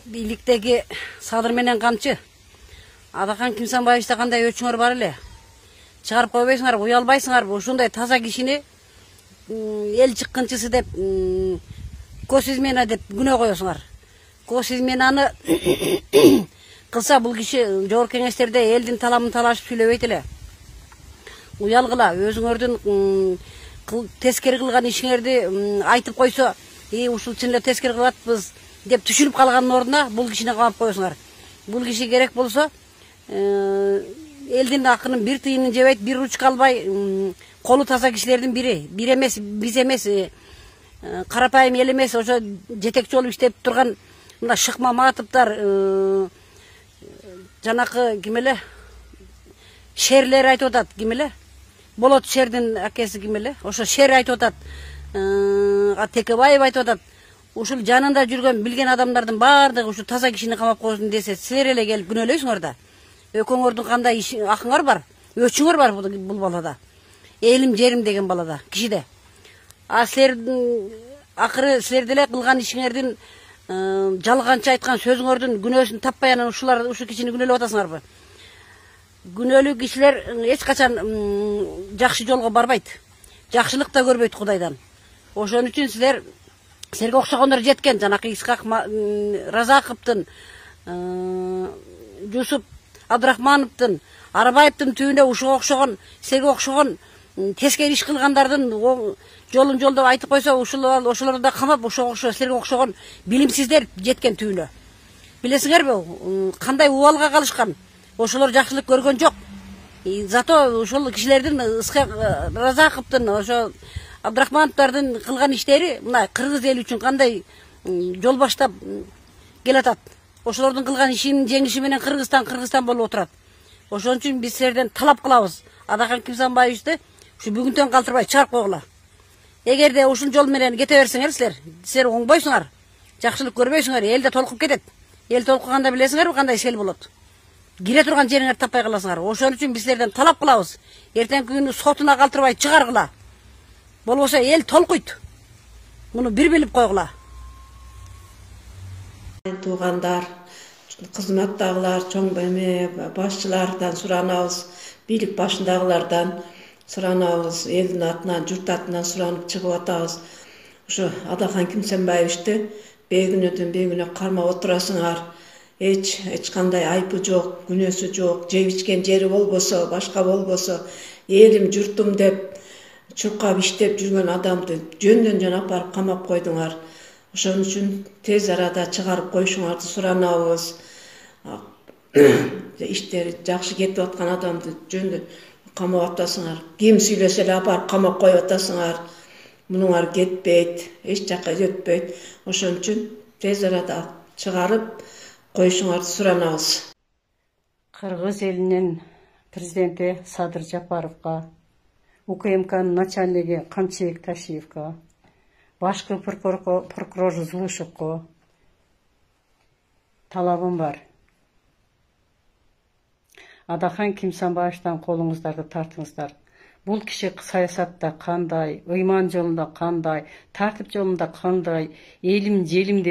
бийликтеги Садыр менен камчы. Адахан Кимсанбаевичте кандай өчүңөр бар эле. Чыгарып койбойсуңарбы, уялбайсыңарбы? Ушундай таза кишини эл чыккынчысы деп, көз измена деп күнөө коесуңар. Көз изменаны кылса бул киши жогорку кеңештерде элдин таламын талашып сүйлөбөйт эле. Уялгыла, өзүңөрдүн тескери кылган ишиңерди айтып койсо, ушул чын эле тескери кылып атпыз деп түшүнүп калганын ордуна бул кишини камап коесуңар. Бул киши керек болсо элдин акынын бир тыйынын жебейт, бир ручка албай, колу таза кишилердин бири. Бир эмес, биз эмес, карапайым эл эмес, ошо жетекчи болуп иштеп турган мына Шык Маматовдор, жанакы ким эле? Шерлер айтып атат, ким эле? Болот Шердин акеси ким эле? Ошо Шер айтып атат, Текебаев айтып атат. Ушул жанында жүргөн, билген адамдардын баардыгы ушу таза кишини камап койсун десе, силер эле келип күнөөлөйсүңөр да. Экөөңөрдүн кандай акыңар бар, өчүңөр бар бул балада. Элим жерим деген балада, кишиде. Силердин акыры силер деле кылган ишиңердин жалганча айткан сөзүңөрдүн күнөөсүн таппай анан ушу кишини күнөөлөп атасыңарбы? Күнөөлүү кишилер эч качан жакшы жолго барбайт. Жакшылык да көрбөйт Кудайдан. Ошон үчүн силерге окшогондор жеткен, жанакы Исхак Разаковдун, Жусуп Абдрахмановдун, Арабаевдин түбүндө ушуга окшогон, силерге окшогон тескери иш кылгандардын жолун жолдоп айтып койсо, ошолорду да камап, силерге окшогон билимсиздер жеткен түбүнө. Билесиңерби, кандай убалга калышкан? Ошолор жакшылык көргөн жок. Зато ошол кишилердин, Исхак Разаковдун, ошо Абдрахмановдордун кылган иштери мына кыргыз эл үчүн кандай жол баштап келатат. Ошолордун кылган ишинин жеңиши менен Кыргызстан болуп отурат. Ошон үчүн биз силерден талап кылабыз. Адахан Кимсанбаевичти ушу бүгүнтөн калтырбай чыгарып койгула. Эгерде ушул жол менен кете берсеңер, силер оңбойсуңар, жакшылык көрбөйсүңөр, эл да толкуп кетет. Эл толкуганда билесиңерби кандай ишел болот? Кире турган жериңерди таппай каласыңар. Ошон үчүн биз силерден талап кылабыз. Эртеңки күнү сотуна калтырбай чыгаргыла. Болбосо эл толкуйт. Муну бир билип койгула. Туугандар, кызматтагылар, чоң башчылардан суранабыз, бийлик башындагылардан суранабыз, элдин атынан, журт атынан суранып чыгып атабыз. Ушу Адахан Кимсанбаевичти бегүнө кармап отурасыңар. Эч кандай айпы жок, күнөөсү жок, жеп ичкен жери болбосо, башка болбосо, элим, журтум деп чуркап иштеп жүргөн адамды жөндөн жөн апарып камап койдуңар. Ошон үчүн тез арада чыгарып коюшуңарды суранабыз. Иштери жакшы кетип аткан адамды жөндөн камап атасыңар. Ким сүйлөсө эле апарып камап коюп атасыңар. Мунуңар кетпейт, эч жакка өтпөйт. Ошон үчүн тез арада чыгарып коюшуңарды суранабыз. Кыргыз элинин президенти Садыр Жапаровго, УКМКнын начальниги Камчыбек Ташиевго, башкы прокурор Зулушевго талабым бар. Адахан Кимсанбаевичтен колуңуздарды тартыңыздар. Бул киши саясатта кандай, ыйман жолунда кандай, тартип жолунда кандай, элим жерим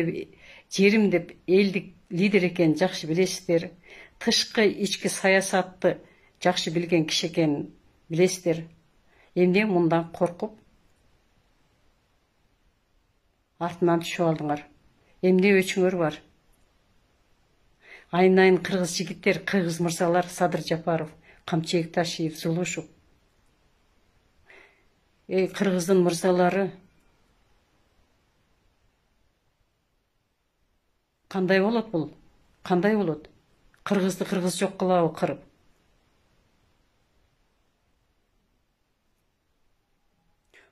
деп элдик лидер экенин жакшы билесиздер. Тышкы ички саясатты жакшы билген киши экенин билесиздер. Эмне мындан коркуп артынан түшүп алдыңар? Эмне өчүңөр бар? Айнайын кыргыз жигиттер, кыргыз мырзалар, Садыр Жапаров, Камчыбек Ташиев, Зулушев. Кыргыздын мырзалары кандай болот бул? Кандай болот? Кыргызды кыргыз жок кылабы кырып?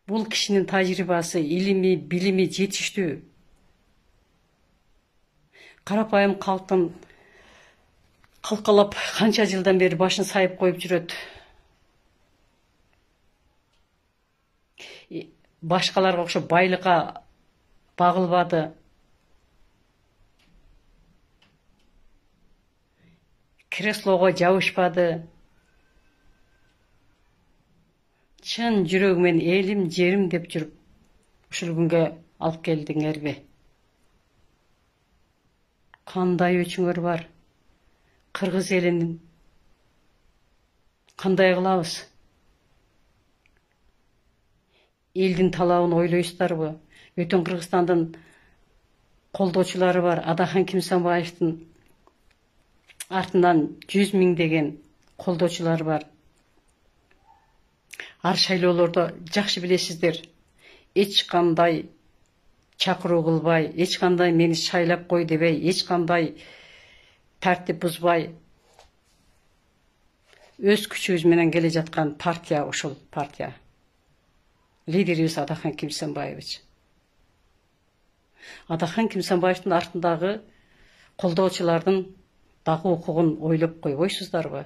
Бул кишинин тажрыйбасы, илими, билими жетиштүү. Карапайым калктын калкалап канча жылдан бери башын сайып коюп жүрөт. Башкаларга окшоп байлыкка багылбады. Креслого жабышпады. Чын жүрөгүмен элим, жерим деп жүрүп, ушул күнгө алып келдиңерби? Кандай өчүңөр бар? Кыргыз элинин кандай кылабыз? Элдин талабын ойлойсуздарбы? Бүтүн Кыргызстандын колдоочулары бар. Адахан Кимсанбаевдин артынан 100 миңдеген колдоочулар бар. Ар шайлоолордо жакшы билесиздер. Эч кандай чакыруу кылбай, эч кандай мени шайлап кой дебей, эч кандай тартип бузбай өз күчүбүз менен келе жаткан партия ушул партия. Лидерибиз Адахан Кимсанбаевич. Адахан Кимсанбаевдин артындагы колдоочулардын дагы укугун ойлоп койбойсуздарбы?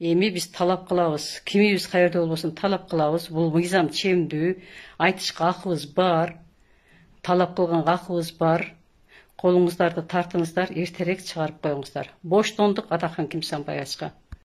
Эми биз талап кылабыз. Кимибиз каерде болбосун талап кылабыз. Бул мыйзам чемдүү, айтышка акыбыз бар, талап кылганга акыбыз бар. Колуңуздарды тартыңыздар, эртерээк чыгарып коюңуздар. Боштондук Адахан Кимсанбаевичка.